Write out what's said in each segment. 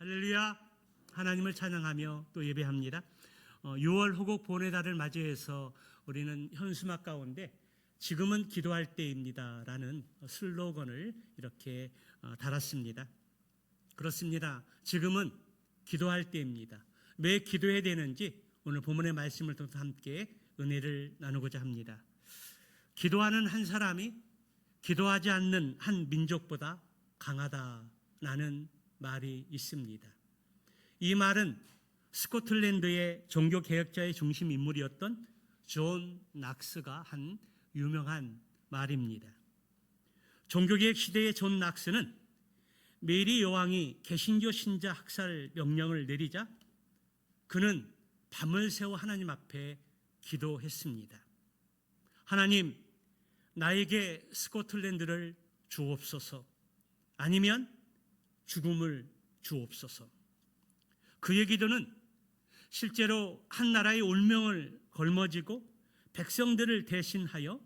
할렐루야. 하나님을 찬양하며 또 예배합니다. 6월 호국 보내달을 맞이해서 우리는 현수막 가운데 지금은 기도할 때입니다 라는 슬로건을 이렇게 달았습니다. 그렇습니다. 지금은 기도할 때입니다. 왜 기도해야 되는지 오늘 본문의 말씀을 통해서 함께 은혜를 나누고자 합니다. 기도하는 한 사람이 기도하지 않는 한 민족보다 강하다라는 말이 있습니다. 이 말은 스코틀랜드의 종교개혁자의 중심 인물이었던 존 낙스가 한 유명한 말입니다. 종교개혁 시대의 존 낙스는 메리 여왕이 개신교 신자 학살 명령을 내리자 그는 밤을 새워 하나님 앞에 기도했습니다. 하나님, 나에게 스코틀랜드를 주옵소서, 아니면 죽음을 주옵소서. 그의 기도는 실제로 한 나라의 운명을 걸머쥐고 백성들을 대신하여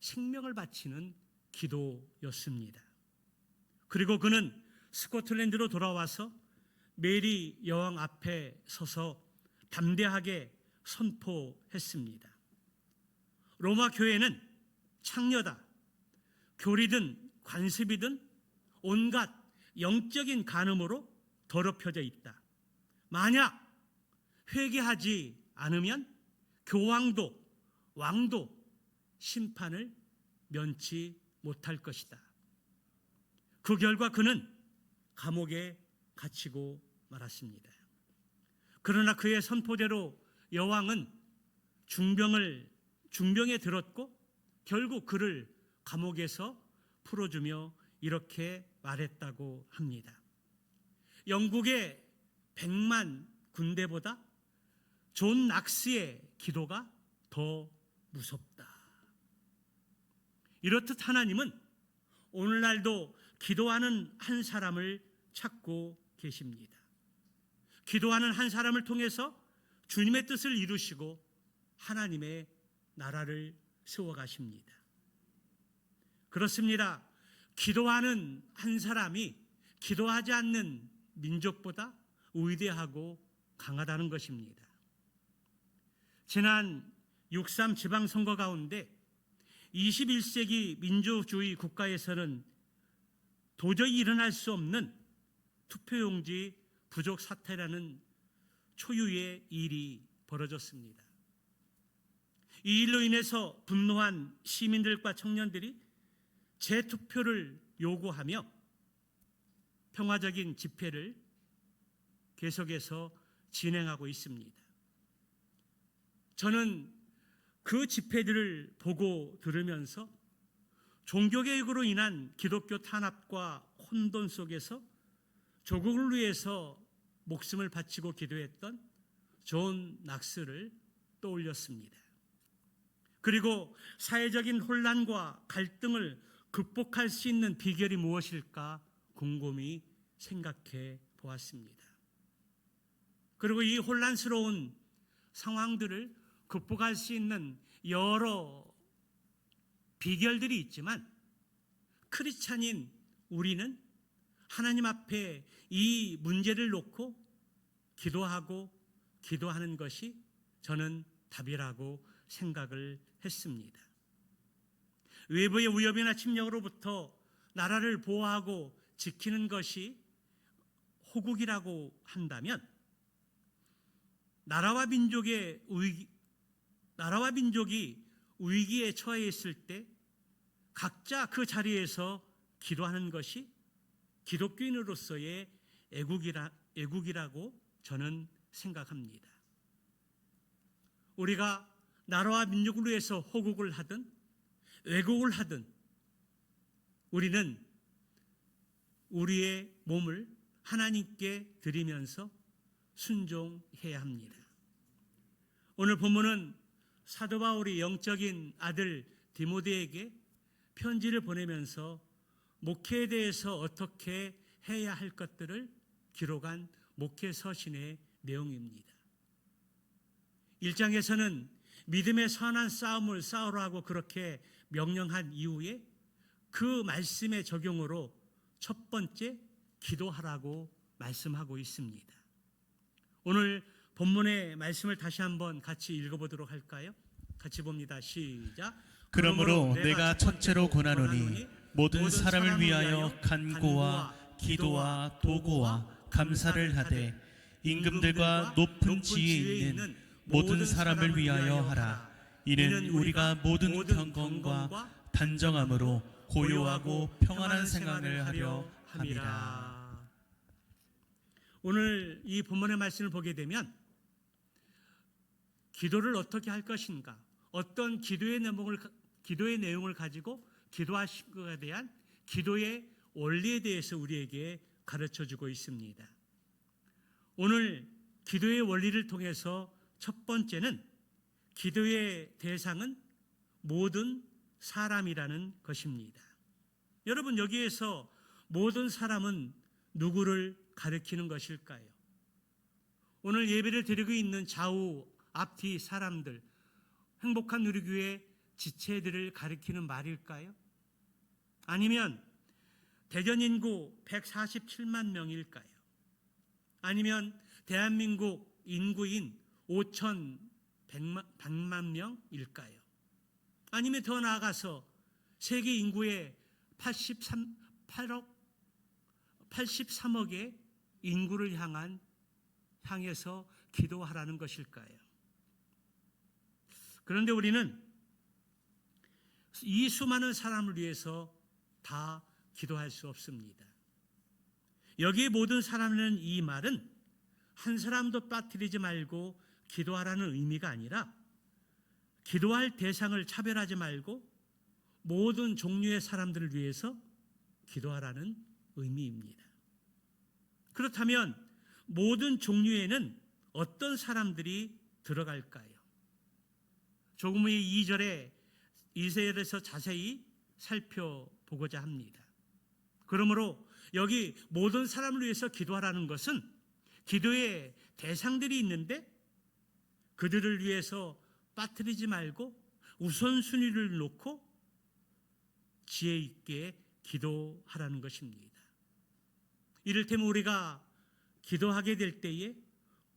생명을 바치는 기도였습니다. 그리고 그는 스코틀랜드로 돌아와서 메리 여왕 앞에 서서 담대하게 선포했습니다. 로마 교회는 창녀다, 교리든 관습이든 온갖 영적인 간음으로 더럽혀져 있다. 만약 회개하지 않으면 교황도 왕도 심판을 면치 못할 것이다. 그 결과 그는 감옥에 갇히고 말았습니다. 그러나 그의 선포대로 여왕은 중병에 들었고 결국 그를 감옥에서 풀어주며 이렇게 말했다고 합니다. 영국의 100만 군대보다 존 낙스의 기도가 더 무섭다. 이렇듯 하나님은 오늘날도 기도하는 한 사람을 찾고 계십니다. 기도하는 한 사람을 통해서 주님의 뜻을 이루시고 하나님의 나라를 세워가십니다. 그렇습니다. 기도하는 한 사람이 기도하지 않는 민족보다 위대하고 강하다는 것입니다. 지난 6.3 지방선거 가운데 21세기 민주주의 국가에서는 도저히 일어날 수 없는 투표용지 부족 사태라는 초유의 일이 벌어졌습니다. 이 일로 인해서 분노한 시민들과 청년들이 재투표를 요구하며 평화적인 집회를 계속해서 진행하고 있습니다. 저는 그 집회들을 보고 들으면서 종교개혁으로 인한 기독교 탄압과 혼돈 속에서 조국을 위해서 목숨을 바치고 기도했던 존 낙스를 떠올렸습니다. 그리고 사회적인 혼란과 갈등을 극복할 수 있는 비결이 무엇일까 곰곰이 생각해 보았습니다. 그리고 이 혼란스러운 상황들을 극복할 수 있는 여러 비결들이 있지만 크리스찬인 우리는 하나님 앞에 이 문제를 놓고 기도하는 것이 저는 답이라고 생각을 했습니다. 외부의 위협이나 침략으로부터 나라를 보호하고 지키는 것이 호국이라고 한다면 나라와 민족이 위기에 처해 있을 때 각자 그 자리에서 기도하는 것이 기독교인으로서의 애국이라고 저는 생각합니다. 우리가 나라와 민족을 위해서 호국을 하든 왜곡을 하든 우리는 우리의 몸을 하나님께 드리면서 순종해야 합니다. 오늘 본문은 사도 바울이 영적인 아들 디모데에게 편지를 보내면서 목회에 대해서 어떻게 해야 할 것들을 기록한 목회 서신의 내용입니다. 1장에서는 믿음의 선한 싸움을 싸우라고 그렇게 명령한 이후에 그 말씀의 적용으로 첫 번째 기도하라고 말씀하고 있습니다. 오늘 본문의 말씀을 다시 한번 같이 읽어보도록 할까요? 같이 봅니다. 시작. 그러므로 내가 첫째로 권하노니 모든 사람을 위하여 간구와 기도와 도구와 감사를 하되 임금들과 높은 지위에 있는 모든 사람을 위하여 하라. 이는 우리가 모든 경건과 단정함으로 고요하고 평안한 생활을 하려 함이라. 오늘 이 본문의 말씀을 보게 되면 기도를 어떻게 할 것인가, 어떤 기도의 내용을 가지고 기도하신 것에 대한 기도의 원리에 대해서 우리에게 가르쳐주고 있습니다. 오늘 기도의 원리를 통해서 첫 번째는 기도의 대상은 모든 사람이라는 것입니다. 여러분, 여기에서 모든 사람은 누구를 가리키는 것일까요? 오늘 예배를 드리고 있는 좌우 앞뒤 사람들, 행복한 누리교회 지체들을 가리키는 말일까요? 아니면 대전 인구 147만 명일까요? 아니면 대한민국 인구인 5,100만 명일까요? 아니면 더 나아가서 세계 인구의 83억의 인구를 향해서 기도하라는 것일까요? 그런데 우리는 이 수많은 사람을 위해서 다 기도할 수 없습니다. 여기에 모든 사람이라는 이 말은 한 사람도 빠뜨리지 말고 기도하라는 의미가 아니라 기도할 대상을 차별하지 말고 모든 종류의 사람들을 위해서 기도하라는 의미입니다. 그렇다면 모든 종류에는 어떤 사람들이 들어갈까요? 조금 후에 2절에 이세엘에서 자세히 살펴보고자 합니다. 그러므로 여기 모든 사람을 위해서 기도하라는 것은 기도의 대상들이 있는데 그들을 위해서 빠뜨리지 말고 우선순위를 놓고 지혜 있게 기도하라는 것입니다. 이를테면 우리가 기도하게 될 때에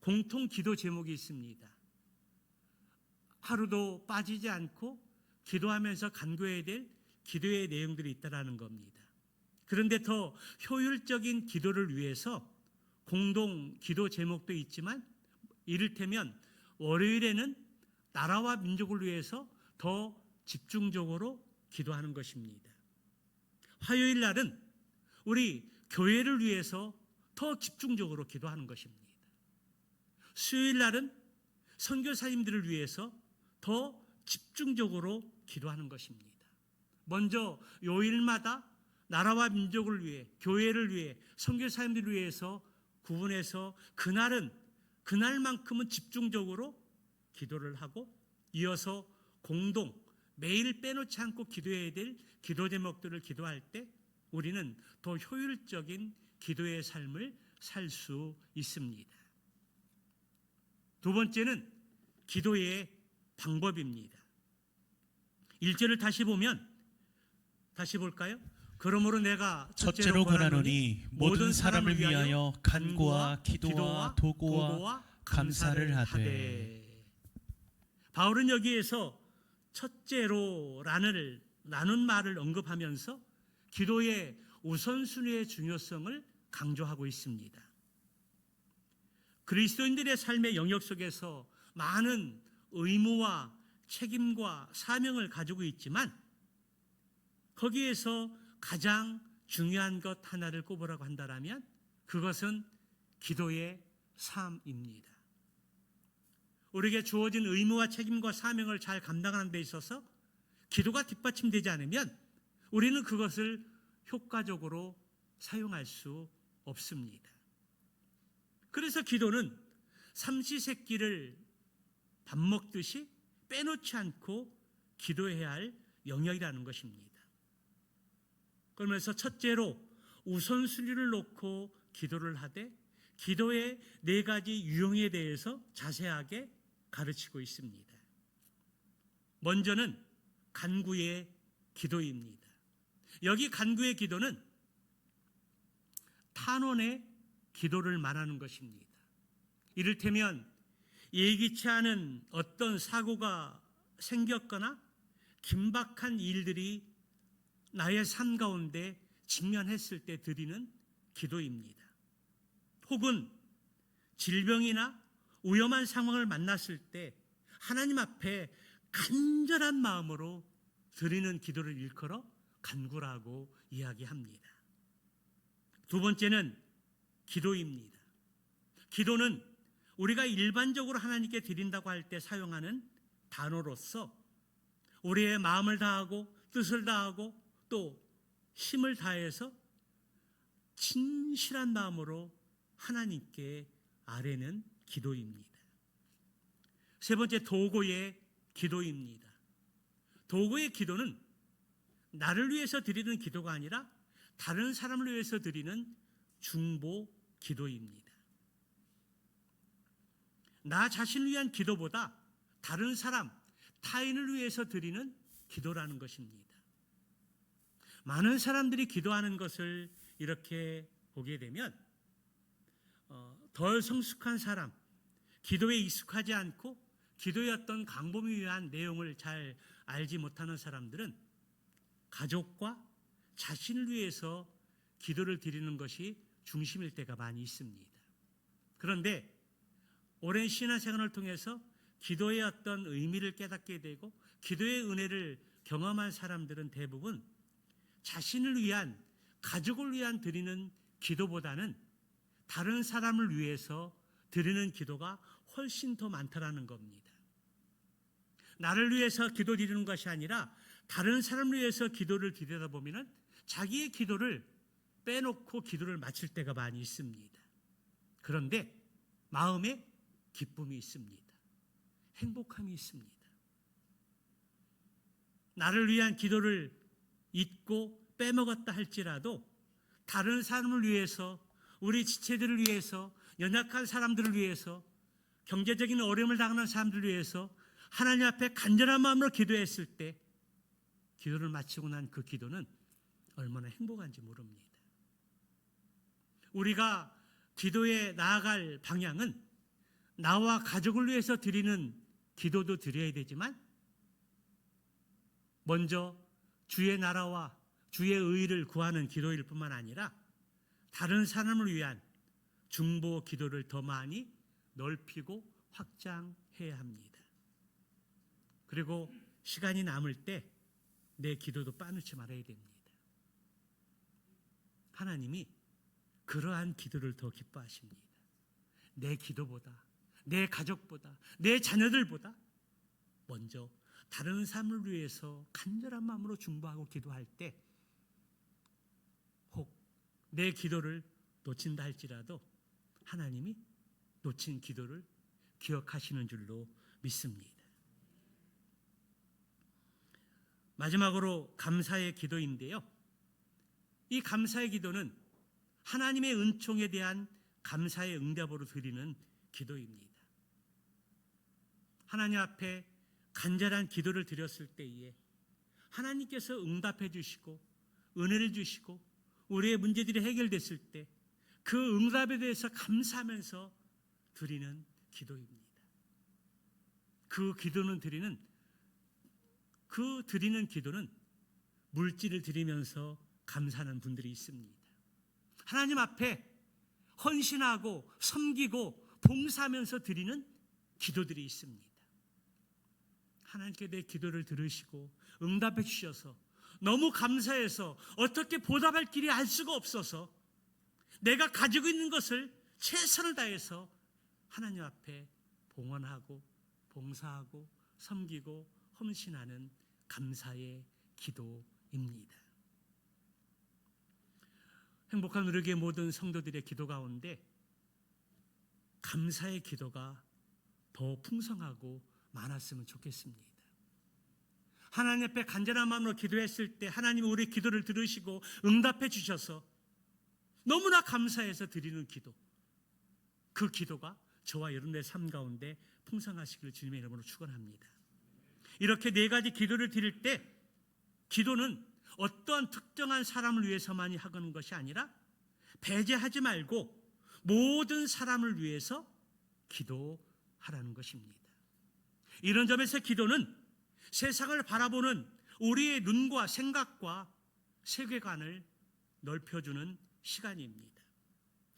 공통 기도 제목이 있습니다. 하루도 빠지지 않고 기도하면서 간구해야 될 기도의 내용들이 있다는 겁니다. 그런데 더 효율적인 기도를 위해서 공동 기도 제목도 있지만 이를테면 월요일에는 나라와 민족을 위해서 더 집중적으로 기도하는 것입니다. 화요일 날은 우리 교회를 위해서 더 집중적으로 기도하는 것입니다. 수요일 날은 선교사님들을 위해서 더 집중적으로 기도하는 것입니다. 먼저 요일마다 나라와 민족을 위해, 교회를 위해, 선교사님들을 위해서 구분해서 그날만큼은 집중적으로 기도를 하고 이어서 공동 매일 빼놓지 않고 기도해야 될 기도 제목들을 기도할 때 우리는 더 효율적인 기도의 삶을 살 수 있습니다. 두 번째는 기도의 방법입니다. 1절을 다시 볼까요? 그러므로 내가 첫째로 권하노니 모든 사람을 위하여 간구와 기도와 도구와 감사를 하되. 바울은 여기에서 첫째로라는 말을 언급하면서 기도의 우선순위의 중요성을 강조하고 있습니다. 그리스도인들의 삶의 영역 속에서 많은 의무와 책임과 사명을 가지고 있지만 거기에서 가장 중요한 것 하나를 꼽으라고 한다면 그것은 기도의 삶입니다. 우리에게 주어진 의무와 책임과 사명을 잘 감당하는 데 있어서 기도가 뒷받침되지 않으면 우리는 그것을 효과적으로 사용할 수 없습니다. 그래서 기도는 삼시세끼를 밥 먹듯이 빼놓지 않고 기도해야 할 영역이라는 것입니다. 그러면서 첫째로 우선순위를 놓고 기도를 하되 기도의 4가지 유형에 대해서 자세하게 가르치고 있습니다. 먼저는 간구의 기도입니다. 여기 간구의 기도는 탄원의 기도를 말하는 것입니다. 이를테면 예기치 않은 어떤 사고가 생겼거나 긴박한 일들이 나의 삶 가운데 직면했을 때 드리는 기도입니다. 혹은 질병이나 위험한 상황을 만났을 때 하나님 앞에 간절한 마음으로 드리는 기도를 일컬어 간구라고 이야기합니다. 두 번째는 기도입니다. 기도는 우리가 일반적으로 하나님께 드린다고 할 때 사용하는 단어로서 우리의 마음을 다하고 뜻을 다하고 또 힘을 다해서 진실한 마음으로 하나님께 아뢰는 기도입니다. 세 번째, 도고의 기도입니다. 도고의 기도는 나를 위해서 드리는 기도가 아니라 다른 사람을 위해서 드리는 중보 기도입니다. 나 자신을 위한 기도보다 다른 사람, 타인을 위해서 드리는 기도라는 것입니다. 많은 사람들이 기도하는 것을 이렇게 보게 되면 덜 성숙한 사람, 기도에 익숙하지 않고 기도의 어떤 강범위 위한 내용을 잘 알지 못하는 사람들은 가족과 자신을 위해서 기도를 드리는 것이 중심일 때가 많이 있습니다. 그런데 오랜 신앙생활을 통해서 기도의 어떤 의미를 깨닫게 되고 기도의 은혜를 경험한 사람들은 대부분 자신을 위한, 가족을 위한 드리는 기도보다는 다른 사람을 위해서 드리는 기도가 훨씬 더 많다라는 겁니다. 나를 위해서 기도 드리는 것이 아니라 다른 사람을 위해서 기도를 드리다 보면 자기의 기도를 빼놓고 기도를 마칠 때가 많이 있습니다. 그런데 마음에 기쁨이 있습니다. 행복함이 있습니다. 나를 위한 기도를 잊고 빼먹었다 할지라도 다른 사람을 위해서, 우리 지체들을 위해서, 연약한 사람들을 위해서, 경제적인 어려움을 당하는 사람들을 위해서 하나님 앞에 간절한 마음으로 기도했을 때 기도를 마치고 난 그 기도는 얼마나 행복한지 모릅니다. 우리가 기도에 나아갈 방향은 나와 가족을 위해서 드리는 기도도 드려야 되지만 먼저 주의 나라와 주의 의를 구하는 기도일 뿐만 아니라 다른 사람을 위한 중보 기도를 더 많이 넓히고 확장해야 합니다. 그리고 시간이 남을 때 내 기도도 빠놓지 말아야 됩니다. 하나님이 그러한 기도를 더 기뻐하십니다. 내 기도보다, 내 가족보다, 내 자녀들보다 먼저 다른 사람을 위해서 간절한 마음으로 중보하고 기도할 때 혹 내 기도를 놓친다 할지라도 하나님이 놓친 기도를 기억하시는 줄로 믿습니다. 마지막으로 감사의 기도인데요. 이 감사의 기도는 하나님의 은총에 대한 감사의 응답으로 드리는 기도입니다. 하나님 앞에 간절한 기도를 드렸을 때에 하나님께서 응답해 주시고 은혜를 주시고 우리의 문제들이 해결됐을 때 그 응답에 대해서 감사하면서 드리는 기도입니다. 그 드리는 기도는 물질을 드리면서 감사하는 분들이 있습니다. 하나님 앞에 헌신하고 섬기고 봉사하면서 드리는 기도들이 있습니다. 하나님께 내 기도를 들으시고 응답해 주셔서 너무 감사해서 어떻게 보답할 길이 알 수가 없어서 내가 가지고 있는 것을 최선을 다해서 하나님 앞에 봉헌하고 봉사하고 섬기고 헌신하는 감사의 기도입니다. 행복한 누리교회 모든 성도들의 기도 가운데 감사의 기도가 더 풍성하고 많았으면 좋겠습니다. 하나님 앞에 간절한 마음으로 기도했을 때 하나님이 우리 기도를 들으시고 응답해 주셔서 너무나 감사해서 드리는 기도, 그 기도가 저와 여러분의 삶 가운데 풍성하시기를 주님의 이름으로 축원합니다. 이렇게 네 가지 기도를 드릴 때 기도는 어떠한 특정한 사람을 위해서만이 하는 것이 아니라 배제하지 말고 모든 사람을 위해서 기도하라는 것입니다. 이런 점에서 기도는 세상을 바라보는 우리의 눈과 생각과 세계관을 넓혀주는 시간입니다.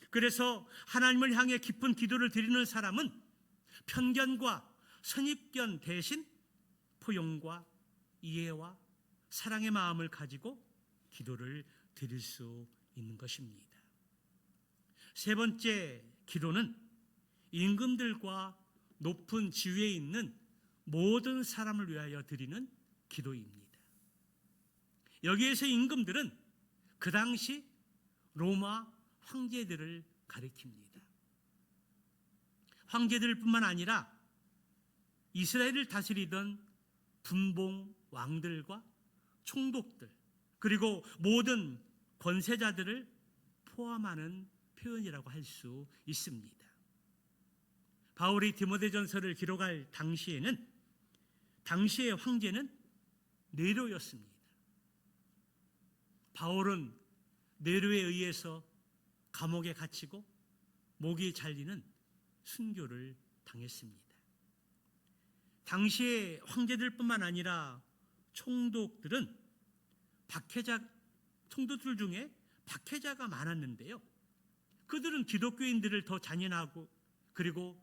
그래서 하나님을 향해 깊은 기도를 드리는 사람은 편견과 선입견 대신 포용과 이해와 사랑의 마음을 가지고 기도를 드릴 수 있는 것입니다. 세 번째 기도는 임금들과 높은 지위에 있는 모든 사람을 위하여 드리는 기도입니다. 여기에서 임금들은 그 당시 로마 황제들을 가리킵니다. 황제들뿐만 아니라 이스라엘을 다스리던 분봉 왕들과 총독들, 그리고 모든 권세자들을 포함하는 표현이라고 할 수 있습니다. 바울이 디모데전서를 기록할 당시에는 당시의 황제는 네로였습니다. 바울은 네로에 의해서 감옥에 갇히고 목이 잘리는 순교를 당했습니다. 당시의 황제들뿐만 아니라 총독들 중에 박해자가 많았는데요. 그들은 기독교인들을 더 잔인하고 그리고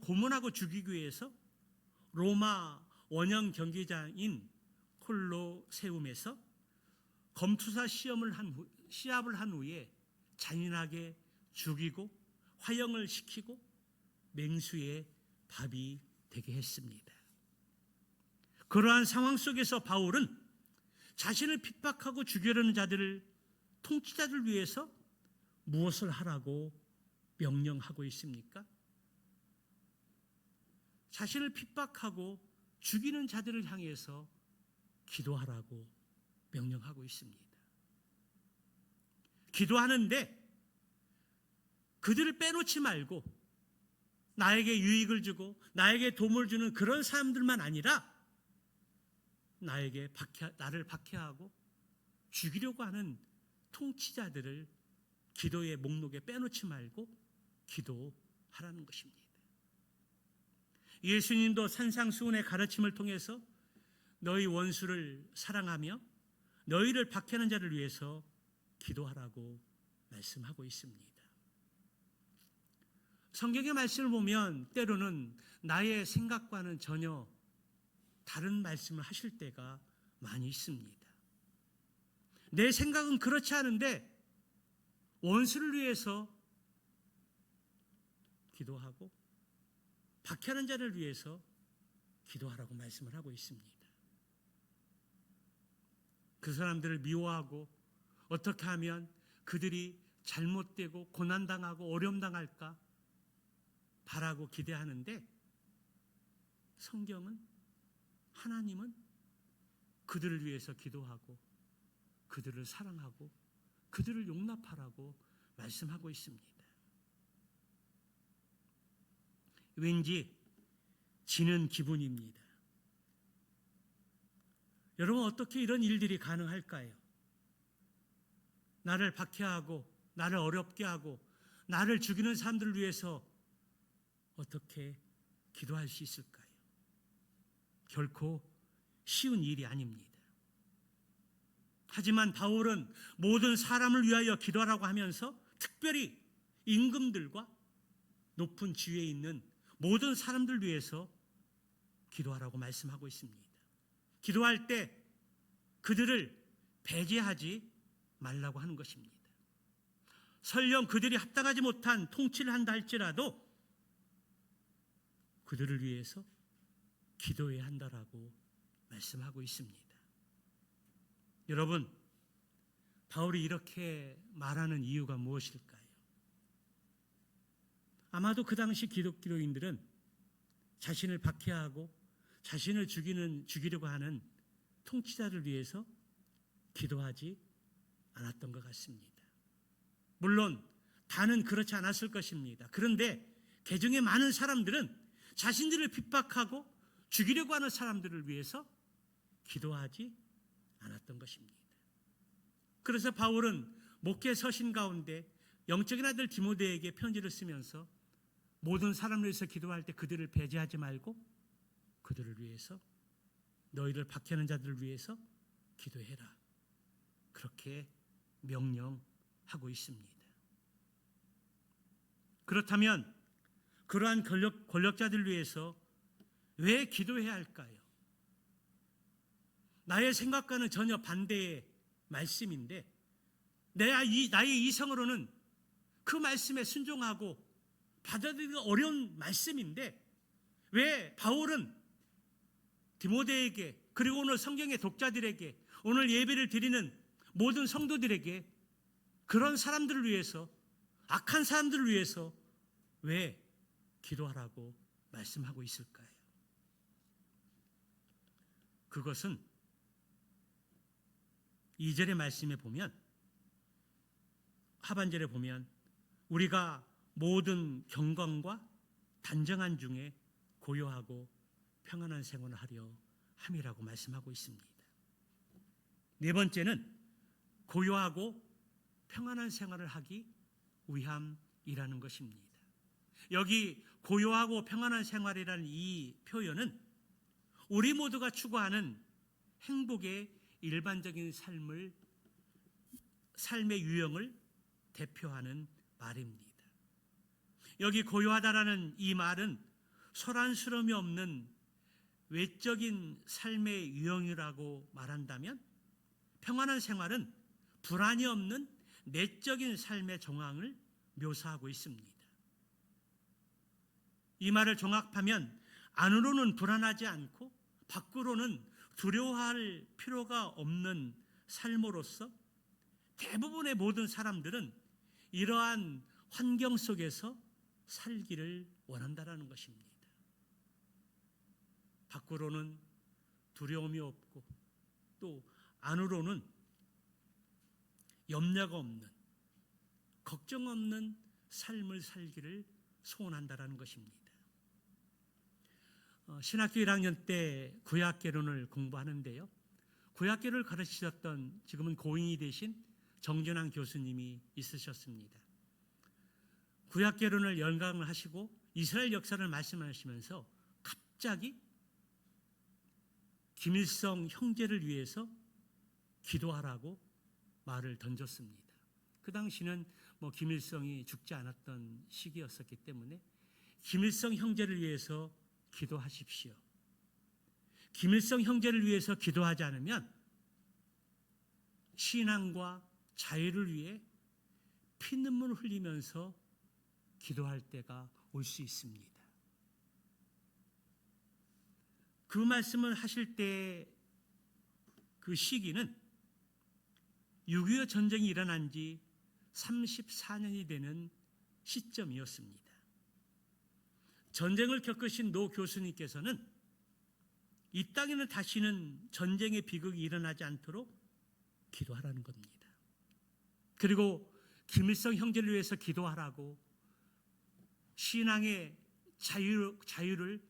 고문하고 죽이기 위해서 로마 원형 경기장인 콜로세움에서 검투사 시합을 한 후에 잔인하게 죽이고 화형을 시키고 맹수의 밥이 되게 했습니다. 그러한 상황 속에서 바울은 자신을 핍박하고 죽이려는 통치자들을 위해서 무엇을 하라고 명령하고 있습니까? 자신을 핍박하고 죽이는 자들을 향해서 기도하라고 명령하고 있습니다. 기도하는데 그들을 빼놓지 말고 나에게 유익을 주고 나에게 도움을 주는 그런 사람들만 아니라 나를 박해하고 죽이려고 하는 통치자들을 기도의 목록에 빼놓지 말고 기도하라는 것입니다. 예수님도 산상수훈의 가르침을 통해서 너희 원수를 사랑하며 너희를 박해하는 자를 위해서 기도하라고 말씀하고 있습니다. 성경의 말씀을 보면 때로는 나의 생각과는 전혀 다른 말씀을 하실 때가 많이 있습니다. 내 생각은 그렇지 않은데 원수를 위해서 기도하고 박해하는 자를 위해서 기도하라고 말씀을 하고 있습니다. 그 사람들을 미워하고 어떻게 하면 그들이 잘못되고 고난당하고 어려움당할까 바라고 기대하는데 성경은 하나님은 그들을 위해서 기도하고 그들을 사랑하고 그들을 용납하라고 말씀하고 있습니다. 왠지 지는 기분입니다. 여러분, 어떻게 이런 일들이 가능할까요? 나를 박해하고 나를 어렵게 하고 나를 죽이는 사람들을 위해서 어떻게 기도할 수 있을까요? 결코 쉬운 일이 아닙니다. 하지만 바울은 모든 사람을 위하여 기도하라고 하면서 특별히 임금들과 높은 지위에 있는 모든 사람들 위해서 기도하라고 말씀하고 있습니다. 기도할 때 그들을 배제하지 말라고 하는 것입니다. 설령 그들이 합당하지 못한 통치를 한다 할지라도 그들을 위해서 기도해야 한다라고 말씀하고 있습니다. 여러분, 바울이 이렇게 말하는 이유가 무엇일까요? 아마도 그 당시 기독교인들은 자신을 박해하고 자신을 죽이려고 하는 통치자를 위해서 기도하지 않았던 것 같습니다. 물론 다는 그렇지 않았을 것입니다. 그런데 개중에 많은 사람들은 자신들을 핍박하고 죽이려고 하는 사람들을 위해서 기도하지 않았던 것입니다. 그래서 바울은 목회 서신 가운데 영적인 아들 디모데에게 편지를 쓰면서 모든 사람을 위해서 기도할 때 그들을 배제하지 말고 그들을 위해서, 너희를 박해하는 자들을 위해서 기도해라, 그렇게 명령하고 있습니다. 그렇다면 그러한 권력자들을 위해서 왜 기도해야 할까요? 나의 생각과는 전혀 반대의 말씀인데 나의 이성으로는 그 말씀에 순종하고 받아들이기가 어려운 말씀인데 왜 바울은 디모데에게, 그리고 오늘 성경의 독자들에게, 오늘 예배를 드리는 모든 성도들에게, 그런 사람들을 위해서, 악한 사람들을 위해서 왜 기도하라고 말씀하고 있을까요? 그것은 2절의 말씀에 보면, 하반절에 보면 우리가 모든 경건과 단정한 중에 고요하고 평안한 생활을 하려 함이라고 말씀하고 있습니다. 네 번째는 고요하고 평안한 생활을 하기 위함이라는 것입니다. 여기 고요하고 평안한 생활이라는 이 표현은 우리 모두가 추구하는 행복의 일반적인 삶의 유형을 대표하는 말입니다. 여기 고요하다라는 이 말은 소란스러움이 없는 외적인 삶의 유형이라고 말한다면, 평안한 생활은 불안이 없는 내적인 삶의 정황을 묘사하고 있습니다. 이 말을 종합하면 안으로는 불안하지 않고 밖으로는 두려워할 필요가 없는 삶으로서 대부분의 모든 사람들은 이러한 환경 속에서 살기를 원한다라는 것입니다. 밖으로는 두려움이 없고 또 안으로는 염려가 없는, 걱정 없는 삶을 살기를 소원한다라는 것입니다. 신학교 1학년 때 구약개론을 공부하는데요, 구약개론을 가르치셨던, 지금은 고인이 되신 정준환 교수님이 있으셨습니다. 구약개론을 연강을 하시고 이스라엘 역사를 말씀하시면서 갑자기 김일성 형제를 위해서 기도하라고 말을 던졌습니다. 그 당시는 김일성이 죽지 않았던 시기였었기 때문에 김일성 형제를 위해서 기도하십시오. 김일성 형제를 위해서 기도하지 않으면 신앙과 자유를 위해 피눈물을 흘리면서 기도할 때가 올 수 있습니다. 그 말씀을 하실 때 그 시기는 6.25 전쟁이 일어난 지 34년이 되는 시점이었습니다. 전쟁을 겪으신 노 교수님께서는 이 땅에는 다시는 전쟁의 비극이 일어나지 않도록 기도하라는 겁니다. 그리고 김일성 형제를 위해서 기도하라고, 신앙의 자유를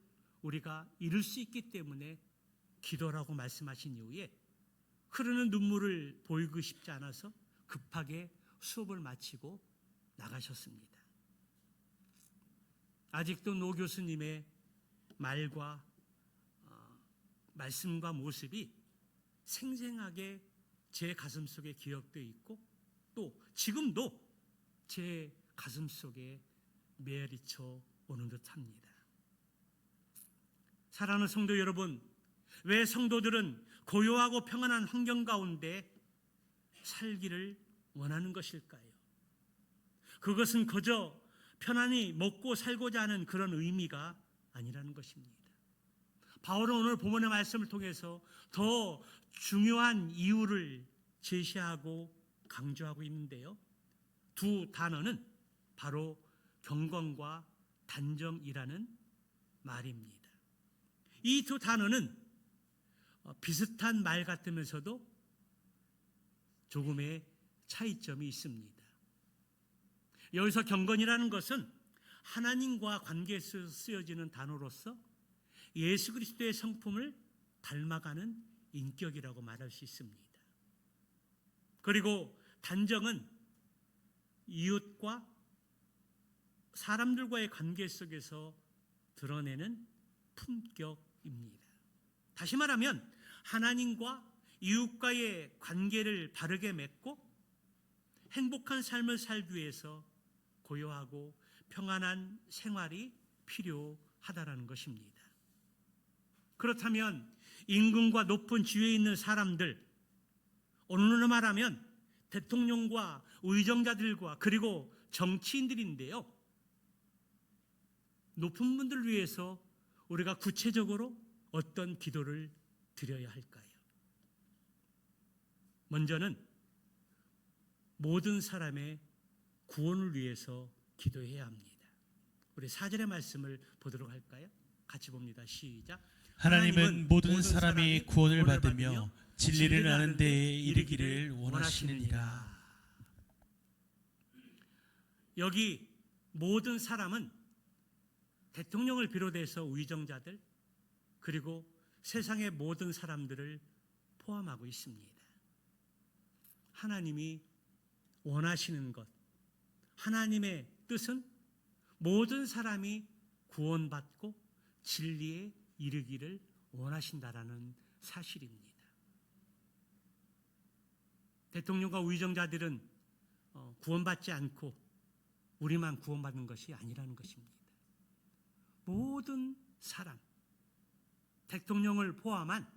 우리가 이룰 수 있기 때문에 기도라고 말씀하신 이후에 흐르는 눈물을 보이고 싶지 않아서 급하게 수업을 마치고 나가셨습니다. 아직도 노 교수님의 말과 말씀과 모습이 생생하게 제 가슴 속에 기억되어 있고 또 지금도 제 가슴 속에 메아리쳐 오는 듯합니다. 사랑하는 성도 여러분, 왜 성도들은 고요하고 평안한 환경 가운데 살기를 원하는 것일까요? 그것은 그저 편안히 먹고 살고자 하는 그런 의미가 아니라는 것입니다. 바울은 오늘 본문의 말씀을 통해서 더 중요한 이유를 제시하고 강조하고 있는데요, 두 단어는 바로 경건과 단정이라는 말입니다. 이 두 단어는 비슷한 말 같으면서도 조금의 차이점이 있습니다. 여기서 경건이라는 것은 하나님과 관계에서 쓰여지는 단어로서 예수 그리스도의 성품을 닮아가는 인격이라고 말할 수 있습니다. 그리고 단정은 이웃과 사람들과의 관계 속에서 드러내는 품격입니다. 다시 말하면 하나님과 이웃과의 관계를 바르게 맺고 행복한 삶을 살기 위해서 고요하고 평안한 생활이 필요하다라는 것입니다. 그렇다면 임금과 높은 지위에 있는 사람들, 오늘로 말하면 대통령과 의정자들과 그리고 정치인들인데요. 높은 분들을 위해서 우리가 구체적으로 어떤 기도를 드려야 할까요? 먼저는 모든 사람의 구원을 위해서 기도해야 합니다. 우리 4절의 말씀을 보도록 할까요? 같이 봅니다. 시작. 하나님은 모든 사람이 구원을 받으며 진리를 아는 데에 이르기를 원하시느니라. 여기 모든 사람은 대통령을 비롯해서 의정자들 그리고 세상의 모든 사람들을 포함하고 있습니다. 하나님이 원하시는 것, 하나님의 뜻은 모든 사람이 구원받고 진리에 이르기를 원하신다라는 사실입니다. 대통령과 의정자들은 구원받지 않고 우리만 구원받는 것이 아니라는 것입니다. 모든 사람, 대통령을 포함한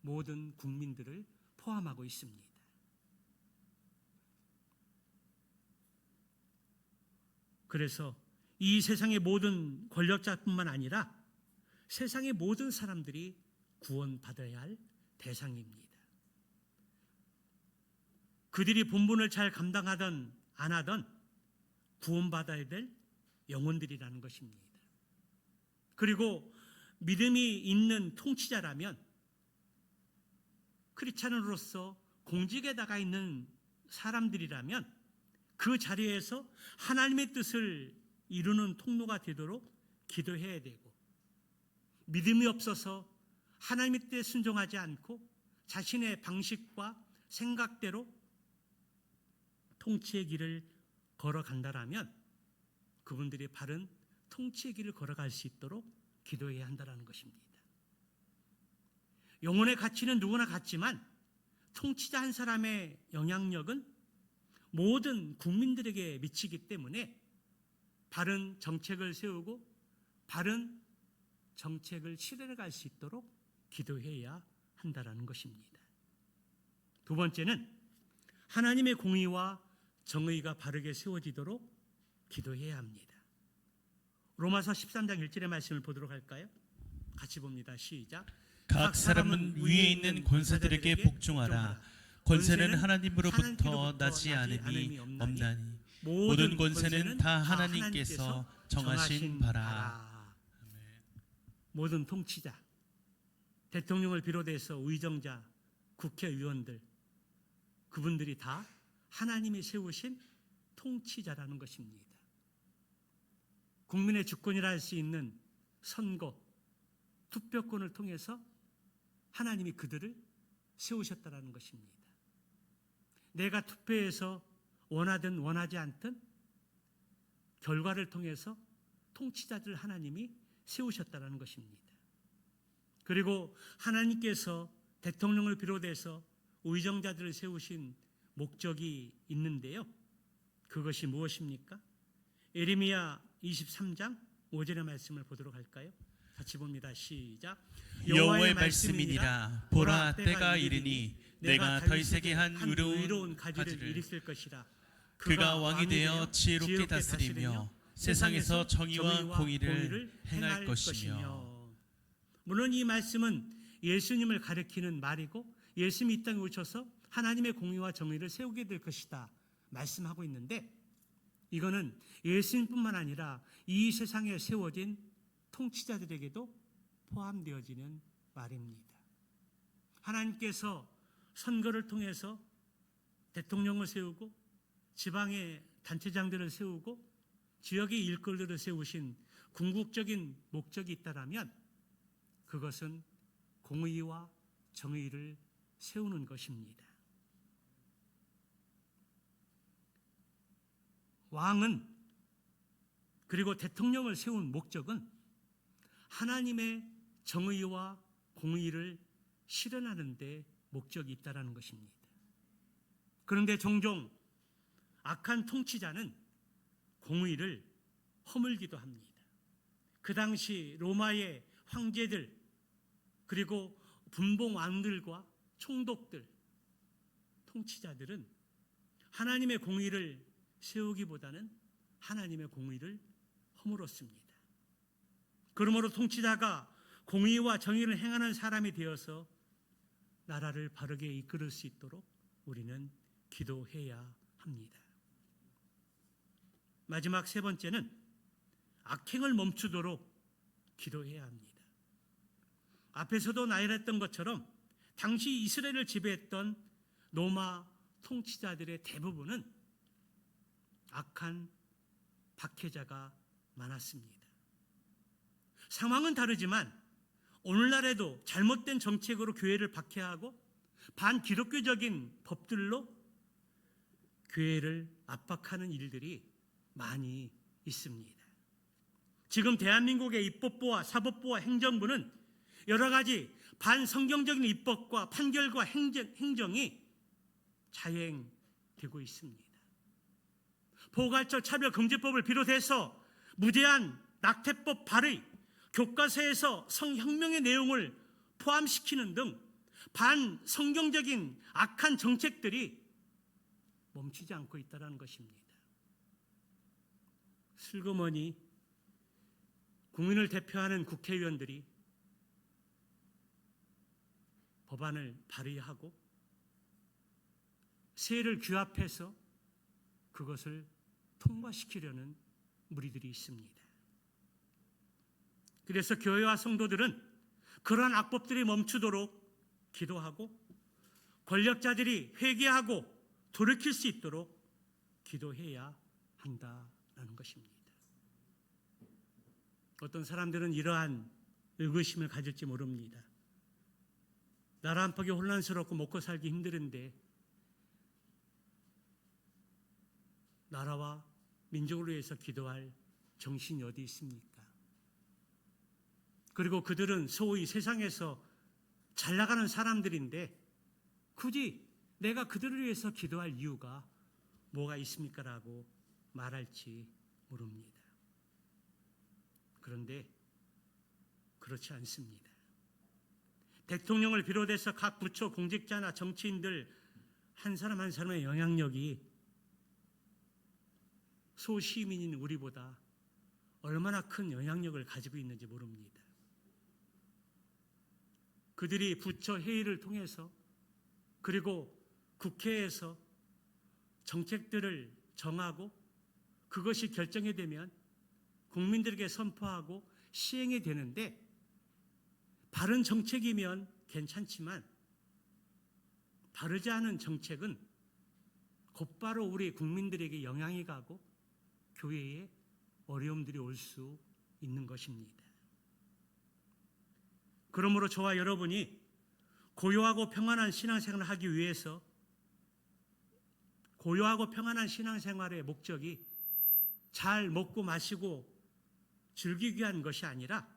모든 국민들을 포함하고 있습니다. 그래서 이 세상의 모든 권력자뿐만 아니라 세상의 모든 사람들이 구원받아야 할 대상입니다. 그들이 본분을 잘 감당하든 안 하든 구원받아야 될 영혼들이라는 것입니다. 그리고 믿음이 있는 통치자라면 크리스찬으로서 공직에 나가 있는 사람들이라면 그 자리에서 하나님의 뜻을 이루는 통로가 되도록 기도해야 되고, 믿음이 없어서 하나님의 뜻에 순종하지 않고 자신의 방식과 생각대로 통치의 길을 걸어간다라면 그분들이 바른 통치의 길을 걸어갈 수 있도록 기도해야 한다는 것입니다. 영혼의 가치는 누구나 같지만 통치자 한 사람의 영향력은 모든 국민들에게 미치기 때문에 바른 정책을 세우고 바른 정책을 실현해 갈 수 있도록 기도해야 한다는 것입니다. 두 번째는 하나님의 공의와 정의가 바르게 세워지도록 기도해야 합니다. 로마서 13장 1절의 말씀을 보도록 할까요? 같이 봅니다. 시작. 각 사람은 위에 있는 권세들에게 복종하라. 권세는 하나님으로부터 나지 않음이 없나니 모든 권세는 다 하나님께서 정하신 바라. 모든 통치자, 대통령을 비롯해서 의정자, 국회의원들, 그분들이 다 하나님이 세우신 통치자라는 것입니다. 국민의 주권이라 할 수 있는 선거, 투표권을 통해서 하나님이 그들을 세우셨다는 것입니다. 내가 투표해서 원하든 원하지 않든 결과를 통해서 통치자들 하나님이 세우셨다는 것입니다. 그리고 하나님께서 대통령을 비롯해서 의정자들을 세우신 목적이 있는데요. 그것이 무엇입니까? 예레미야 23장 5절의 말씀을 보도록 할까요? 같이 봅니다. 시작. 여호와의 말씀이니라. 보라, 때가 이르니 내가 다윗에게 한 의로운 가지를 일으킬 것이라. 그가 왕이 되어 지혜롭게 다스리며 세상에서 정의와 공의를 행할 것이며. 물론 이 말씀은 예수님을 가리키는 말이고 예수님이 이 땅에 오셔서 하나님의 공의와 정의를 세우게 될 것이다 말씀하고 있는데, 이거는 예수님뿐만 아니라 이 세상에 세워진 통치자들에게도 포함되어지는 말입니다. 하나님께서 선거를 통해서 대통령을 세우고 지방의 단체장들을 세우고 지역의 일꾼들을 세우신 궁극적인 목적이 있다라면 그것은 공의와 정의를 세우는 것입니다. 왕은 그리고 대통령을 세운 목적은 하나님의 정의와 공의를 실현하는 데 목적이 있다는 것입니다. 그런데 종종 악한 통치자는 공의를 허물기도 합니다. 그 당시 로마의 황제들 그리고 분봉 왕들과 총독들, 통치자들은 하나님의 공의를 세우기보다는 하나님의 공의를 허물었습니다. 그러므로 통치자가 공의와 정의를 행하는 사람이 되어서 나라를 바르게 이끌을 수 있도록 우리는 기도해야 합니다. 마지막 세 번째는 악행을 멈추도록 기도해야 합니다. 앞에서도 나열했던 것처럼 당시 이스라엘을 지배했던 로마 통치자들의 대부분은 악한 박해자가 많았습니다. 상황은 다르지만 오늘날에도 잘못된 정책으로 교회를 박해하고 반기독교적인 법들로 교회를 압박하는 일들이 많이 있습니다. 지금 대한민국의 입법부와 사법부와 행정부는 여러 가지 반성경적인 입법과 판결과 행정이 자행되고 있습니다. 포괄적 차별금지법을 비롯해서 무제한 낙태법 발의, 교과서에서 성혁명의 내용을 포함시키는 등 반성경적인 악한 정책들이 멈추지 않고 있다는 것입니다. 슬그머니 국민을 대표하는 국회의원들이 법안을 발의하고 세를 규합해서 그것을 통과시키려는 무리들이 있습니다. 그래서 교회와 성도들은 그러한 악법들이 멈추도록 기도하고 권력자들이 회개하고 돌이킬 수 있도록 기도해야 한다는 것입니다. 어떤 사람들은 이러한 의구심을 가질지 모릅니다. 나라 한폭이 혼란스럽고 먹고 살기 힘들은데 나라와 민족을 위해서 기도할 정신이 어디 있습니까? 그리고 그들은 소위 세상에서 잘 나가는 사람들인데 굳이 내가 그들을 위해서 기도할 이유가 뭐가 있습니까? 라고 말할지 모릅니다. 그런데 그렇지 않습니다. 대통령을 비롯해서 각 부처 공직자나 정치인들 한 사람 한 사람의 영향력이 소시민인 우리보다 얼마나 큰 영향력을 가지고 있는지 모릅니다. 그들이 부처 회의를 통해서 그리고 국회에서 정책들을 정하고 그것이 결정이 되면 국민들에게 선포하고 시행이 되는데 바른 정책이면 괜찮지만 바르지 않은 정책은 곧바로 우리 국민들에게 영향이 가고 교회에 어려움들이 올 수 있는 것입니다. 그러므로 저와 여러분이 고요하고 평안한 신앙생활을 하기 위해서 고요하고 평안한 신앙생활의 목적이 잘 먹고 마시고 즐기기 위한 것이 아니라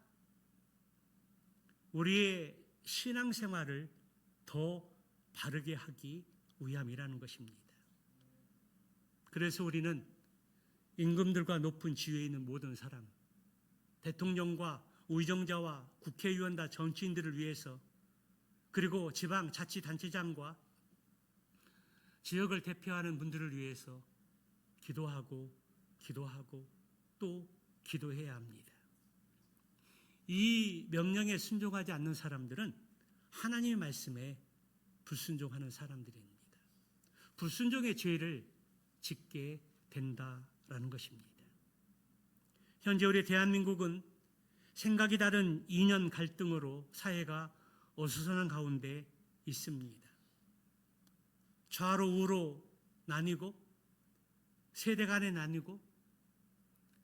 우리의 신앙생활을 더 바르게 하기 위함이라는 것입니다. 그래서 우리는 임금들과 높은 지위에 있는 모든 사람, 대통령과 의정자와 국회의원과 정치인들을 위해서 그리고 지방자치단체장과 지역을 대표하는 분들을 위해서 기도하고 또 기도해야 합니다. 이 명령에 순종하지 않는 사람들은 하나님의 말씀에 불순종하는 사람들입니다. 불순종의 죄를 짓게 된다라는 것입니다. 현재 우리 대한민국은 생각이 다른 이념 갈등으로 사회가 어수선한 가운데 있습니다. 좌로 우로 나뉘고 세대 간에 나뉘고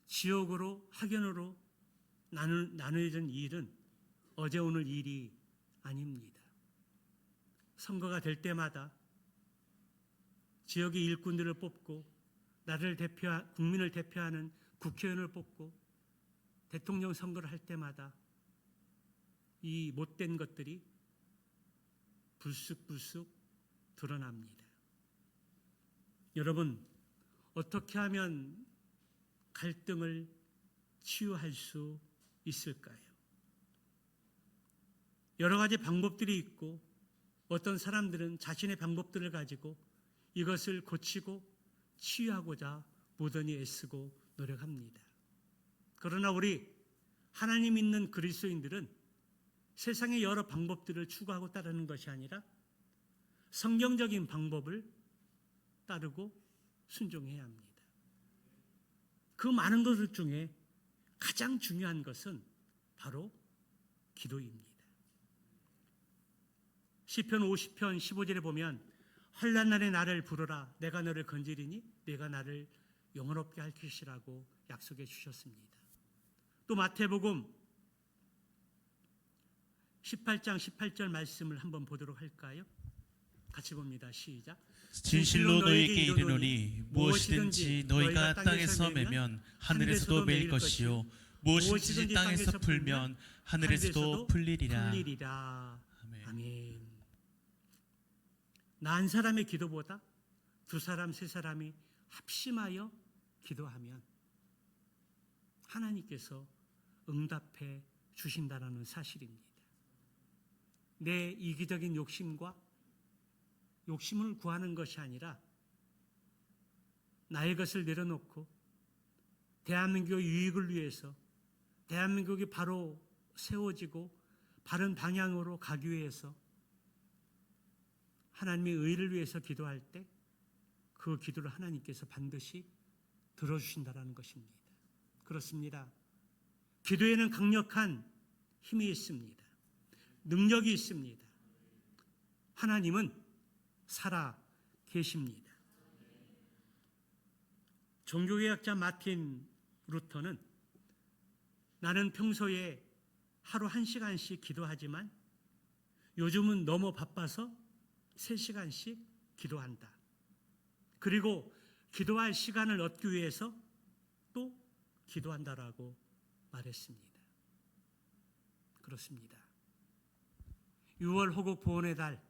지역으로 학연으로 나누어진 일은 어제 오늘 일이 아닙니다. 선거가 될 때마다 지역의 일꾼들을 뽑고 국민을 대표하는 국회의원을 뽑고 대통령 선거를 할 때마다 이 못된 것들이 불쑥불쑥 드러납니다. 여러분, 어떻게 하면 갈등을 치유할 수 있을까요? 여러 가지 방법들이 있고 어떤 사람들은 자신의 방법들을 가지고 이것을 고치고 치유하고자 무던히 애쓰고 노력합니다. 그러나 우리 하나님 믿는 그리스도인들은 세상의 여러 방법들을 추구하고 따르는 것이 아니라 성경적인 방법을 따르고 순종해야 합니다. 그 많은 것들 중에 가장 중요한 것은 바로 기도입니다. 시편 50편 15절에 보면 환난 날에 나를 부르라 내가 너를 건지리니 내가 나를 영원롭게 할 것이라고 약속해 주셨습니다. 또 마태복음 18장 18절 말씀을 한번 보도록 할까요? 같이 봅니다. 시작. 진실로 너희에게 이르노니 무엇이든지 너희가 땅에서 매면 하늘에서도 매일 것이요 무엇이든지 땅에서 풀면 하늘에서도 풀리리라. 아멘. 아멘. 나 한 사람의 기도보다 두 사람, 세 사람이 합심하여 기도하면 하나님께서 응답해 주신다는 사실입니다. 내 이기적인 욕심을 구하는 것이 아니라 나의 것을 내려놓고 대한민국의 유익을 위해서 대한민국이 바로 세워지고 바른 방향으로 가기 위해서 하나님의 의를 위해서 기도할 때 그 기도를 하나님께서 반드시 들어주신다는 것입니다. 그렇습니다. 기도에는 강력한 힘이 있습니다. 능력이 있습니다. 하나님은 살아 계십니다. 종교개혁자 마틴 루터는 나는 평소에 하루 1시간씩 기도하지만 요즘은 너무 바빠서 3시간씩 기도한다. 그리고 기도할 시간을 얻기 위해서 또 기도한다라고 말했습니다. 그렇습니다. 6월 호국 보훈의 달,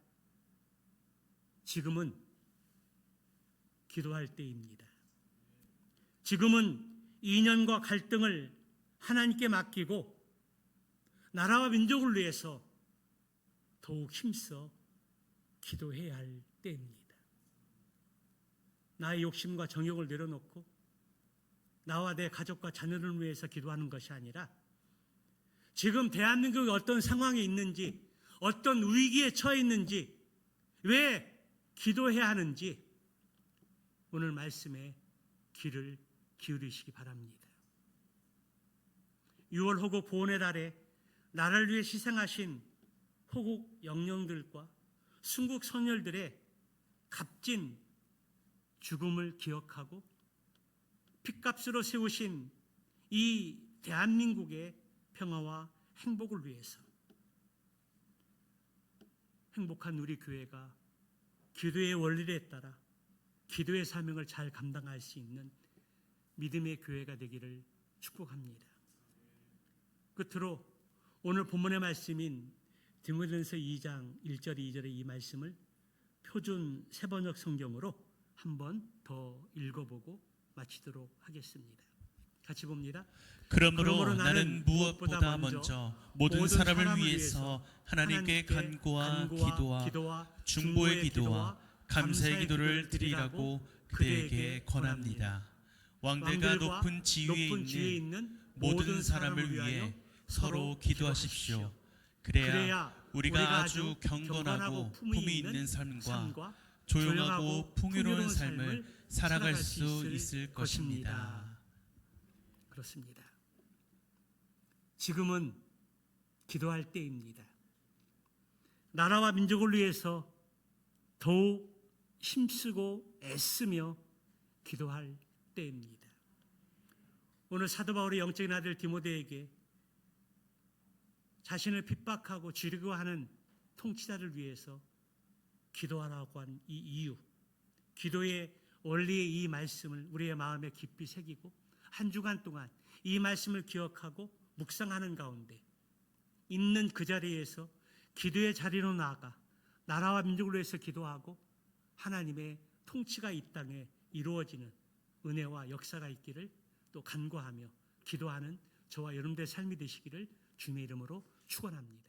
지금은 기도할 때입니다. 지금은 이념과 갈등을 하나님께 맡기고 나라와 민족을 위해서 더욱 힘써 기도해야 할 때입니다. 나의 욕심과 정욕을 내려놓고 나와 내 가족과 자녀를 위해서 기도하는 것이 아니라 지금 대한민국이 어떤 상황에 있는지, 어떤 위기에 처해 있는지, 왜 기도해야 하는지 오늘 말씀에 귀를 기울이시기 바랍니다. 6월 호국 보훈의 달에 나라를 위해 희생하신 호국 영령들과 순국 선열들의 값진 죽음을 기억하고 핏값으로 세우신 이 대한민국의 평화와 행복을 위해서 행복한 우리 교회가 기도의 원리에 따라 기도의 사명을 잘 감당할 수 있는 믿음의 교회가 되기를 축복합니다. 끝으로 오늘 본문의 말씀인 디모데전서 2장 1절 2절의 이 말씀을 표준 세번역 성경으로 한 번 더 읽어보고 마치도록 하겠습니다. 같이 봅니다. 그러므로 나는 무엇보다 먼저 모든 사람을 위해서 하나님께 간구와 기도와 중보의 기도와 감사의 기도를 드리라고 그대에게 권합니다. 왕들과 높은 지위에 있는 모든 사람을 위해 서로 기도하십시오. 그래야 우리가 아주 경건하고 품위 있는 삶과 조용하고 풍요로운 삶을 살아갈 수 있을 것입니다. 그렇습니다. 지금은 기도할 때입니다. 나라와 민족을 위해서 더욱 힘쓰고 애쓰며 기도할 때입니다. 오늘 사도 바울의 영적인 아들 디모데에게 자신을 핍박하고 죽이고하는 통치자를 위해서 기도하라고 한 이 이유, 기도의 원리의 이 말씀을 우리의 마음에 깊이 새기고 한 주간 동안 이 말씀을 기억하고 묵상하는 가운데 있는 그 자리에서 기도의 자리로 나아가 나라와 민족을 위해서 기도하고 하나님의 통치가 이 땅에 이루어지는 은혜와 역사가 있기를 또 간구하며 기도하는 저와 여러분들의 삶이 되시기를 주님의 이름으로 축원합니다.